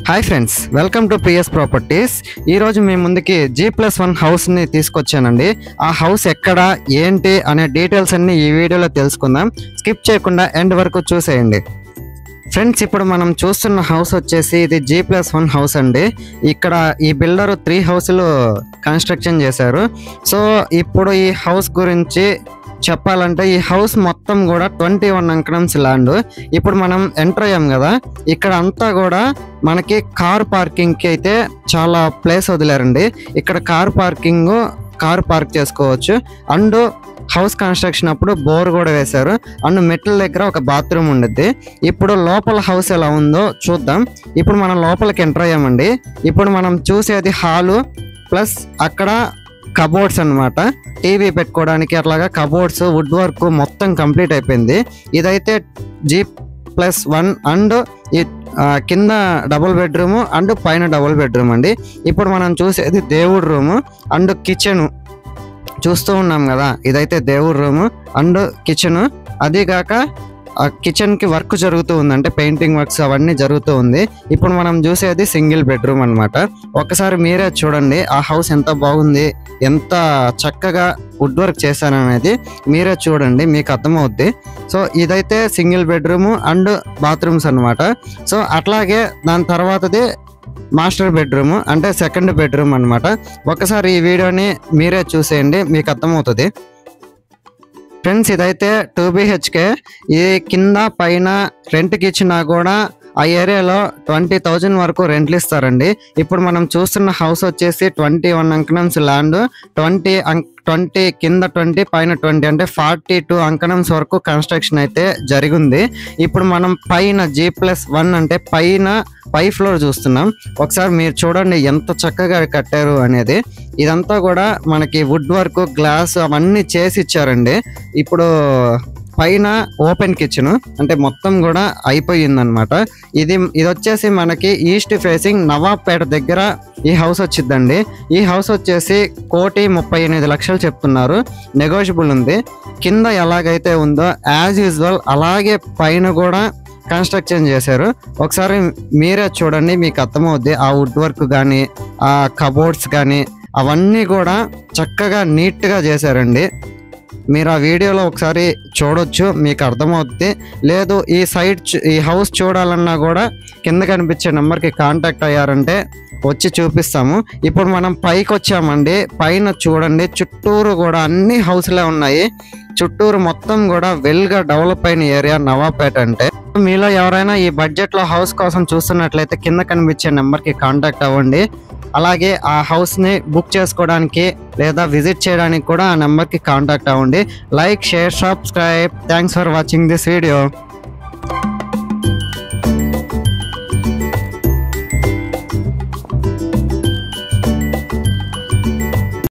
Hi friends, welcome to PS properties. ఈరోజు మీ ముందుకి G+1 హౌస్ని తీసుకొచ్చానండి. ఆ హౌస్ ఎక్కడ ఏంటి అనే డీటెయిల్స్ అన్ని ఈ వీడియోలో తెలుసుకుందాం. స్కిప్ చేయకుండా ఎండ్ వరకు చూసేయండి. ఫ్రెండ్స్, ఇప్పుడు మనం చూస్తున్న హౌస్ వచ్చేసి ఇది G+1 హౌస్ అండి. ఇక్కడ ఈ బిల్డర్ 3 హౌస్లు కన్స్ట్రక్షన్ చేశారు. సో ఇప్పుడు ఈ హౌస్ గురించి చెప్పాలంటే ఈ హౌస్ మొత్తం కూడా 21 ఎకరమ్స్ ల్యాండ్. ఇప్పుడు మనం ఎంటర్ అయ్యాం కదా, ఇక్కడ అంతా కూడా మనకి కార్ పార్కింగ్కి అయితే చాలా ప్లేస్ వదిలేరండి. ఇక్కడ కార్ పార్క్ చేసుకోవచ్చు. అండ్ హౌస్ కన్స్ట్రక్షన్ అప్పుడు బోర్ కూడా వేశారు. అండ్ మెట్ల దగ్గర ఒక బాత్రూమ్ ఉండిద్ది. ఇప్పుడు లోపల హౌస్ ఎలా ఉందో చూద్దాం. ఇప్పుడు మనం లోపలికి ఎంటర్ అయ్యామండి. ఇప్పుడు మనం చూసేది హాలు ప్లస్ అక్కడ కబోర్డ్స్ అన్నమాట. టీవీ పెట్టుకోవడానికి అట్లాగా కబోర్డ్స్, వుడ్ వర్క్ మొత్తం కంప్లీట్ అయిపోయింది. ఇదైతే G+1 అండ్ ఈ కింద డబుల్ బెడ్రూమ్ అండ్ పైన డబుల్ బెడ్రూమ్ అండి. ఇప్పుడు మనం చూసేది దేవుడి రూము అండ్ కిచెన్ చూస్తూ ఉన్నాం కదా, ఇదైతే దేవుడి రూము అండ్ కిచెన్. అదీగాక ఆ కిచెన్కి వర్క్ జరుగుతూ ఉంది, అంటే పెయింటింగ్ వర్క్స్ అవన్నీ జరుగుతూ ఉంది. ఇప్పుడు మనం చూసేది సింగిల్ బెడ్రూమ్ అనమాట. ఒకసారి మీరే చూడండి ఆ హౌస్ ఎంత బాగుంది, ఎంత చక్కగా వుడ్ వర్క్ చేశాననేది మీరే చూడండి, మీకు అర్థమవుద్ది. సో ఇదైతే సింగిల్ బెడ్రూమ్ అండ్ బాత్రూమ్స్ అనమాట. సో అట్లాగే దాని తర్వాతది మాస్టర్ బెడ్రూమ్, అంటే సెకండ్ బెడ్రూమ్ అనమాట. ఒకసారి ఈ వీడియోని మీరే చూసేయండి, మీకు అర్థమవుతుంది. ఫ్రెండ్స్, ఇదైతే 2 BHK. ఇది కింద పైన రెంట్కి ఇచ్చినా కూడా ఆ ఏరియాలో 20,000 వరకు రెంట్లు ఇస్తారండి. ఇప్పుడు మనం చూస్తున్న హౌస్ వచ్చేసి 21 ఎకరమ్స్ ల్యాండ్. 20 కింద 20 పైన 20 అంటే 42 ఎకరమ్స్ వరకు కన్స్ట్రక్షన్ అయితే జరిగింది. ఇప్పుడు మనం పైన G+1 అంటే పై ఫ్లోర్ చూస్తున్నాం. ఒకసారి మీరు చూడండి ఎంత చక్కగా కట్టారు అనేది. ఇదంతా కూడా మనకి వుడ్ వర్క్, గ్లాస్ అవన్నీ చేసి ఇచ్చారండి. ఇప్పుడు పైన ఓపెన్ కిచెన్ అంటే మొత్తం కూడా అయిపోయిందనమాట. ఇది వచ్చేసి మనకి ఈస్ట్ ఫేసింగ్ నవాబ్పేట దగ్గర ఈ హౌస్ వచ్చిందండి. ఈ హౌస్ వచ్చేసి 1,38,00,000 చెప్తున్నారు, నెగోషియబుల్ ఉంది. కింద ఎలాగైతే ఉందో యాజ్ యూజువల్ అలాగే పైన కూడా కన్స్ట్రక్షన్ చేశారు. ఒకసారి మీరే చూడండి, మీకు అర్థమవుద్ది. ఆ వుడ్ వర్క్ కానీ ఆ కబోర్డ్స్ కానీ అవన్నీ కూడా చక్కగా నీట్గా చేశారండి. మీరు ఆ వీడియోలో ఒకసారి చూడొచ్చు, మీకు అర్థమవుద్ది. లేదు ఈ హౌస్ చూడాలన్నా కూడా కింద కనిపించే నెంబర్కి కాంటాక్ట్ అయ్యారంటే వచ్చి చూపిస్తాము. ఇప్పుడు మనం పైకి వచ్చామండి. పైన చూడండి, చుట్టూరు కూడా అన్ని హౌస్లే ఉన్నాయి. చుట్టూరు మొత్తం కూడా వెల్గా డెవలప్ అయిన ఏరియా నవాబ్పేట అంటే. మీలో ఎవరైనా ఈ బడ్జెట్లో హౌస్ కోసం చూస్తున్నట్లయితే కింద కనిపించే నెంబర్కి కాంటాక్ట్ అవ్వండి. అలాగే ఆ హౌస్ని బుక్ చేసుకోవడానికి లేదా విజిట్ చేయడానికి కూడా ఆ నెంబర్కి కాంటాక్ట్ అవ్వండి. Like, share, subscribe. Thanks for watching this video.